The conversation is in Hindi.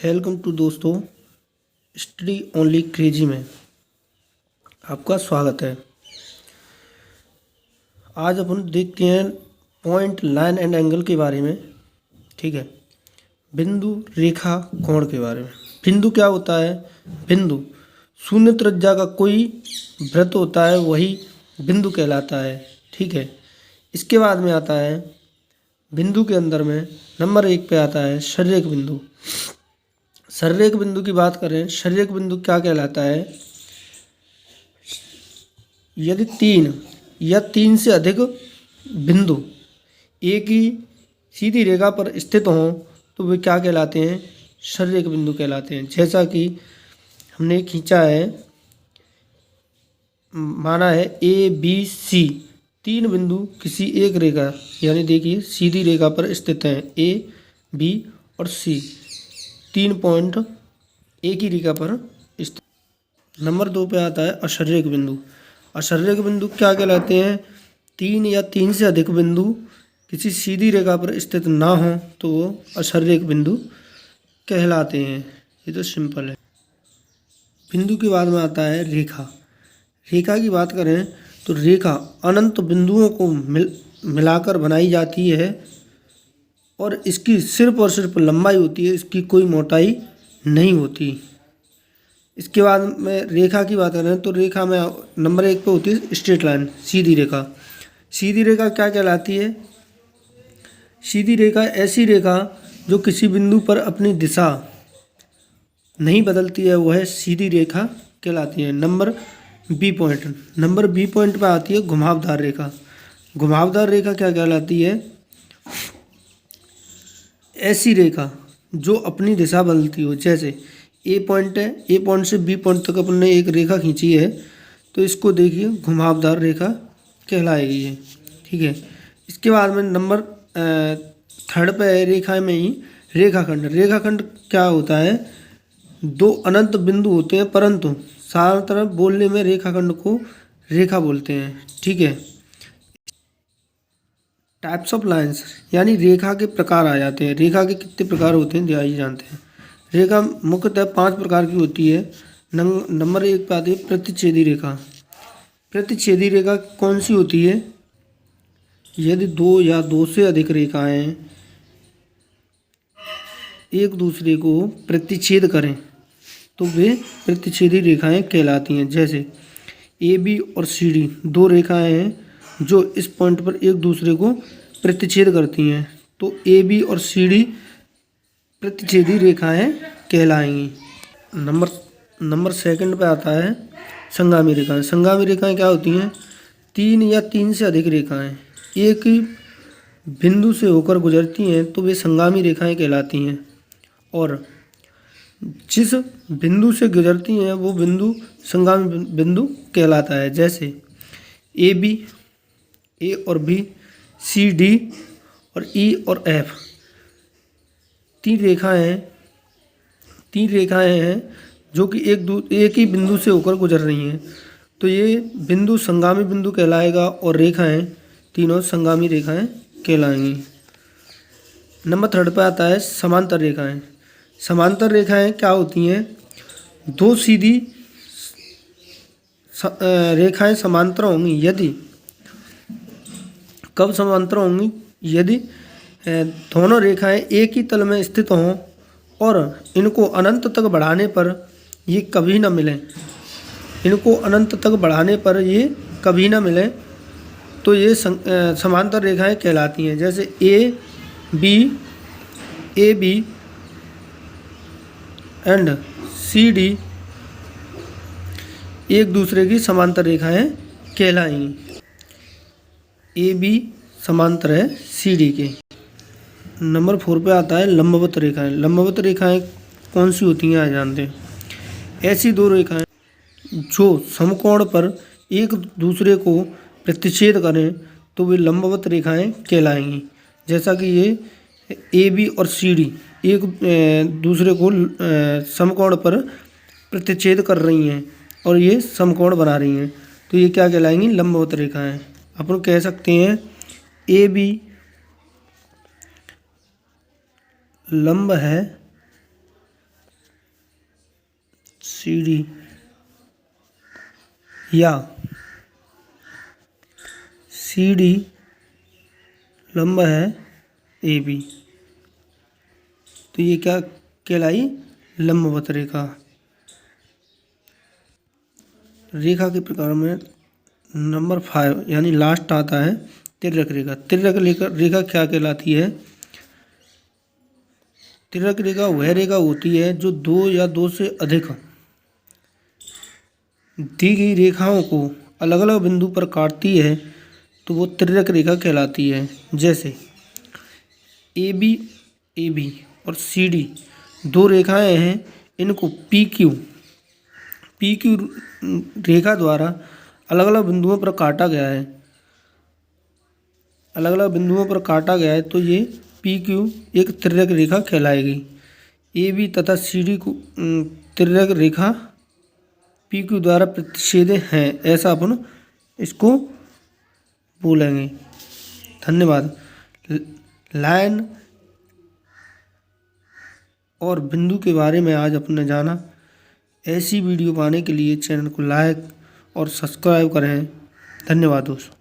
वेलकम टू दोस्तों, स्टडी ओनली क्रेजी में आपका स्वागत है। आज अपन देखते हैं पॉइंट, लाइन एंड एंगल के बारे में। ठीक है, बिंदु, रेखा, कोण के बारे में। बिंदु क्या होता है? बिंदु शून्य त्रिज्या का कोई वृत्त होता है, वही बिंदु कहलाता है। ठीक है, इसके बाद में आता है बिंदु के अंदर में नंबर 1 पे आता है शारीरिक बिंदु। शारीरिक बिंदु की बात करें, शारीरिक बिंदु क्या कहलाता है? यदि 3 या 3 से अधिक बिंदु एक ही सीधी रेखा पर स्थित हों तो वे क्या कहलाते हैं? शारीरिक बिंदु कहलाते हैं। जैसा कि हमने खींचा है, माना है ABC, 3 बिंदु किसी एक रेखा, यानी देखिए सीधी रेखा पर स्थित हैं, A, B और C, 3 पॉइंट एक ही रेखा पर स्थित। नंबर 2 पे आता है अशारीरिक बिंदु। अशारीरिक बिंदु क्या कहलाते हैं? 3 या 3 से अधिक बिंदु किसी सीधी रेखा पर स्थित ना हो तो वो अशारीरिक बिंदु कहलाते हैं। ये तो सिंपल है। बिंदु के बाद में आता है रेखा। रेखा की बात करें तो रेखा अनंत बिंदुओं को मिलाकर बनाई जाती है और इसकी सिर्फ और सिर्फ लंबाई होती है, इसकी कोई मोटाई नहीं होती। इसके बाद में रेखा की बात करें तो रेखा में नंबर 1 पे होती है स्ट्रेट लाइन, सीधी रेखा। सीधी रेखा क्या कहलाती है? सीधी रेखा ऐसी रेखा जो किसी बिंदु पर अपनी दिशा नहीं बदलती है, वह सीधी रेखा कहलाती है। नंबर बी पॉइंट पे आती है घुमावदार रेखा। घुमावदार रेखा क्या कहलाती है? ऐसी रेखा जो अपनी दिशा बदलती हो। जैसे ए पॉइंट है, ए पॉइंट से बी पॉइंट तक अपन ने एक रेखा खींची है, तो इसको देखिए घुमावदार रेखा कहलाएगी ये। ठीक है, इसके बाद में नंबर 3 पे है रेखा में ही रेखाखंड। रेखाखंड क्या होता है? 2 अनंत बिंदु होते हैं, परंतु साधारणतः बोलने में रेखाखंड को रेखा बोलते हैं। ठीक है, टाइप्स ऑफ लाइंस, यानी रेखा के प्रकार आ जाते हैं। रेखा के कितने प्रकार होते हैं आइए जानते हैं। रेखा मुख्यतः 5 प्रकार की होती है। नंबर 1 पे आती है प्रतिच्छेदी रेखा। प्रतिच्छेदी रेखा कौन सी होती है? यदि 2 या 2 से अधिक रेखाएं एक दूसरे को प्रतिच्छेद करें तो वे प्रतिच्छेदी रेखाएं कहलाती हैं। जैसे AB और CD 2 रेखाएं हैं जो इस पॉइंट पर एक दूसरे को प्रतिच्छेद करती हैं, तो AB और CD प्रतिच्छेदी रेखाएं कहलाएंगी। नंबर 2 पे आता है संगामी रेखाएं। संगामी रेखाएं क्या होती हैं? 3 या 3 से अधिक रेखाएं एक ही बिंदु से होकर गुजरती हैं तो वे संगामी रेखाएं कहलाती हैं, और जिस बिंदु से गुजरती हैं वो बिंदु संगामी बिंदु कहलाता है। जैसे AB, A और B, CD और E और F, 3 रेखाएं हैं जो कि एक ही बिंदु से होकर गुजर रही हैं, तो ये बिंदु संगामी बिंदु कहलाएगा और रेखाएं तीनों संगामी रेखाएं कहलाएंगी। नंबर 3 पे आता है समांतर रेखाएं। समांतर रेखाएं क्या होती हैं? 2 सीधी रेखाएं समांतर होंगी यदि, कब समांतर होंगी? यदि दोनों रेखाएं एक ही तल में स्थित हों और इनको अनंत तक बढ़ाने पर ये कभी ना मिलें। इनको अनंत तक बढ़ाने पर ये कभी ना मिलें तो ये समांतर रेखाएं कहलाती हैं। जैसे AB एंड CD एक दूसरे की समांतर रेखाएं कहलाएंगी। AB समांतर है CD के। नंबर 4 पे आता है लंबवत रेखाएं। लंबवत रेखाएं कौन सी होती हैं आज जानते हैं। ऐसी 2 रेखाएं जो समकोण पर एक दूसरे को प्रतिच्छेद करें तो वे लंबवत रेखाएं कहलाएंगी। जैसा कि ये AB और CD एक दूसरे को समकोण पर प्रतिच्छेद कर रही हैं और ये समकोण बना रही हैं, तो ये क्या कहलाएंगी? लंबवत रेखाएं। अपन कह सकते हैं AB लंब है सी डी या सी डी लंब है ए बी, तो ये क्या कहलाई? लंबवत रेखा। रेखा के प्रकार में नंबर 5 यानी लास्ट आता है तिर्यक रेखा। तिर्यक रेखा क्या कहलाती है? तिर्यक रेखा वह रेखा होती है जो दो या दो से अधिक दी गई रेखाओं को अलग अलग बिंदु पर काटती है, तो वो तिर्यक रेखा कहलाती है। जैसे ए बी और सी डी दो रेखाएं हैं, इनको पी क्यू रेखा द्वारा अलग अलग बिंदुओं पर काटा गया है। अलग अलग बिंदुओं पर काटा गया है, तो ये पी क्यू एक तिर्यक रेखा कहलाएगी। ए बी तथा सी डी को तिर्यक रेखा पी क्यू द्वारा प्रतिच्छेदित हैं, ऐसा अपन इसको बोलेंगे। धन्यवाद। लाइन और बिंदु के बारे में आज अपने जाना। ऐसी वीडियो पाने के लिए चैनल को लाइक और सब्सक्राइब करें। धन्यवाद दोस्तों।